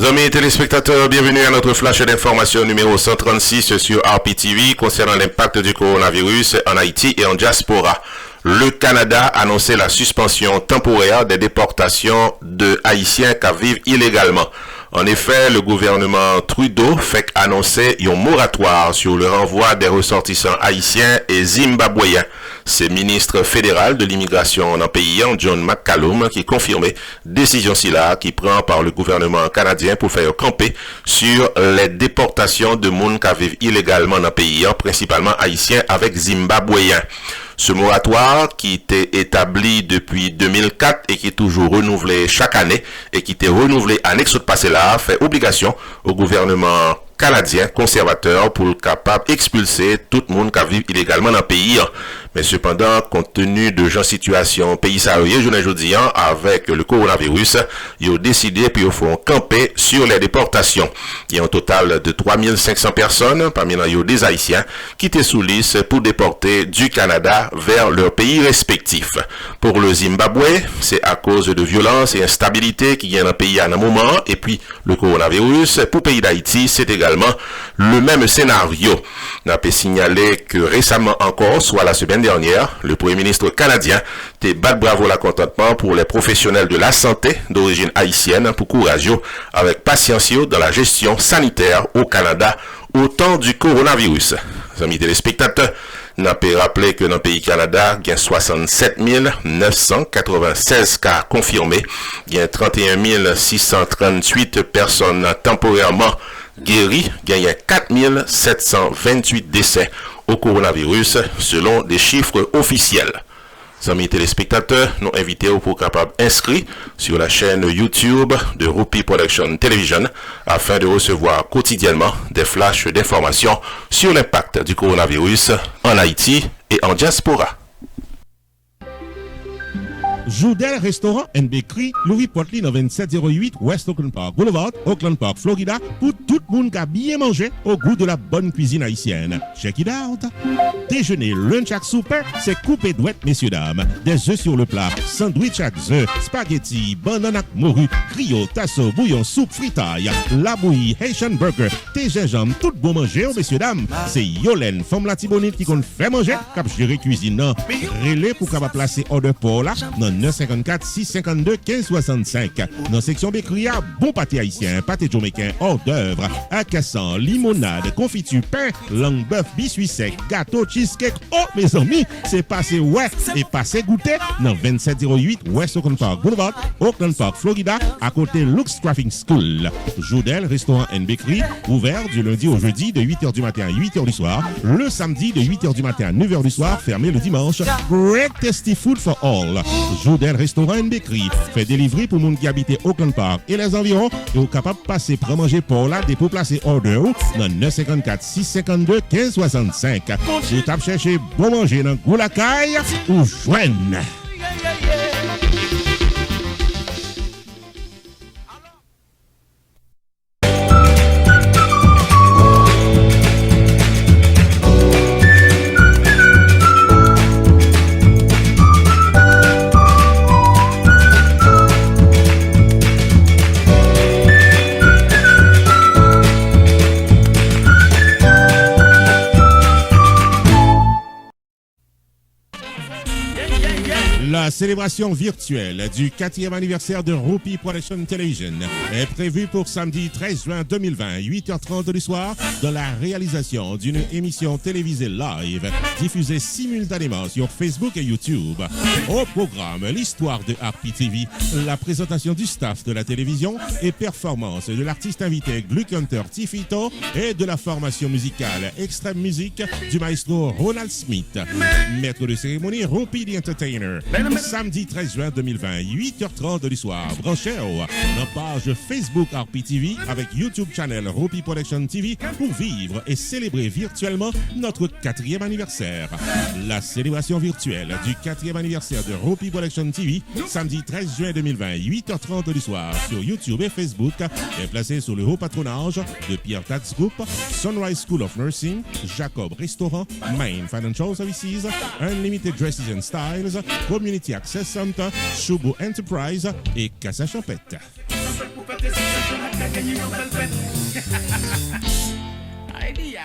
Amis téléspectateurs, bienvenue à notre flash d'information numéro 136 sur RPTV concernant l'impact du coronavirus en Haïti et en diaspora. Le Canada a annoncé la suspension temporaire des déportations de Haïtiens qui vivent illégalement. En effet, le gouvernement Trudeau fait annoncer un moratoire sur le renvoi des ressortissants haïtiens et zimbabwéens. C'est le ministre fédéral de l'immigration dans le pays, John McCallum, qui confirmait décision qui prend par le gouvernement canadien pour faire camper sur les déportations de monde qui vivent illégalement dans le pays, principalement haïtiens avec zimbabwéens. Ce moratoire qui était établi depuis 2004 et qui est toujours renouvelé chaque année et qui était renouvelé année qui passé là fait obligation au gouvernement canadien conservateur pour le capable expulser tout le monde qui vit illégalement dans le pays. Mais cependant, compte tenu de la situation pays sérieux, je ne dis avec le coronavirus, ils ont décidé puis ils font camper sur les déportations. Il y a un total de 3500 personnes, parmi eux des Haïtiens, qui étaient sous liste pour déporter du Canada vers leur pays respectif. Pour le Zimbabwe, c'est à cause de violence et instabilité qui y a dans le pays à un moment, et puis le coronavirus. Pour le pays d'Haïti, c'est également le même scénario. On a pu signaler que récemment encore, soit la semaine dernière, le Premier ministre canadien te bat bravo la contentement pour les professionnels de la santé d'origine haïtienne pour courageux avec patience dans la gestion sanitaire au Canada au temps du coronavirus. Amis téléspectateurs, on a pu rappeler que dans le pays Canada, il y a 67 996 cas confirmés, il y a 31 638 personnes temporairement guéries, il y a 4 728 décès au coronavirus selon des chiffres officiels. Amis téléspectateurs, nous invitons pour capable inscrire sur la chaîne YouTube de Rupi Production Television afin de recevoir quotidiennement des flashs d'informations sur l'impact du coronavirus en Haïti et en diaspora. Joudel Restaurant and Bakery, Louis Portly dans 2708 West Oakland Park Boulevard, Oakland Park, Florida, pour tout le monde qui a bien mangé au goût de la bonne cuisine haïtienne. Check it out! Déjeuner, lunch à souper, c'est coupé douette, messieurs, dames. Des œufs sur le plat, sandwich à œufs, spaghetti, banane à morue, griot, tasso, bouillon, soupe, fritaille, la bouillie, Haitian burger, thé gingembre, tout bon manger, messieurs, dames. C'est Yolène, femme la tibonite qui compte fait manger, cap gérer cuisine. Relais pour capable placer order pour là, dans 954 652 1565. Dans section Bécria, bon pâté haïtien, pâté jamaïcain, hors d'œuvre, à cassan, limonade, confiture, pain, langue bœuf, biscuit sec, gâteau, cheesecake. Oh, mes amis, c'est passé ouais et passé goûter dans 2708 West Oakland Park Boulevard, Oakland Park, Florida, à côté Lux Traffic School. Joudel, restaurant and bakery, ouvert du lundi au jeudi de 8h du matin à 8h du soir, le samedi de 8h du matin à 9h du soir, fermé le dimanche. Great tasty food for all. Joudel Restaurant and Bakery fait délivrer pour monde qui habite Oakland Park et les environs et au capable passer pour manger pour là des pour placer order dans 954 652 1565. Si tu as cherché bon manger dans Goulacaille ou joigne. La célébration virtuelle du 4e anniversaire de Rupi Production Television est prévue pour samedi 13 juin 2020, 8h30 du soir, dans la réalisation d'une émission télévisée live diffusée simultanément sur Facebook et YouTube. Au programme, l'histoire de RPTV, la présentation du staff de la télévision et performance de l'artiste invité Gluck Hunter Tifito et de la formation musicale Extreme Music du maestro Ronald Smith. Maître de cérémonie Rupi the Entertainer. Samedi 13 juin 2020, 8h30 du soir, branchez dans page Facebook RPTV avec YouTube channel Rupi Production TV pour vivre et célébrer virtuellement notre 4e anniversaire. La célébration virtuelle du 4e anniversaire de Rupi Production TV, samedi 13 juin 2020, 8h30 du soir sur YouTube et Facebook, est placée sous le haut patronage de Pierre Tax Group, Sunrise School of Nursing, Jacob Restaurant, Main Financial Services, Unlimited Dresses and Styles, Community Access Center, Shubo Enterprise et Casa Champette. fête, c'est ça, on a gagné une belle fête. Idea.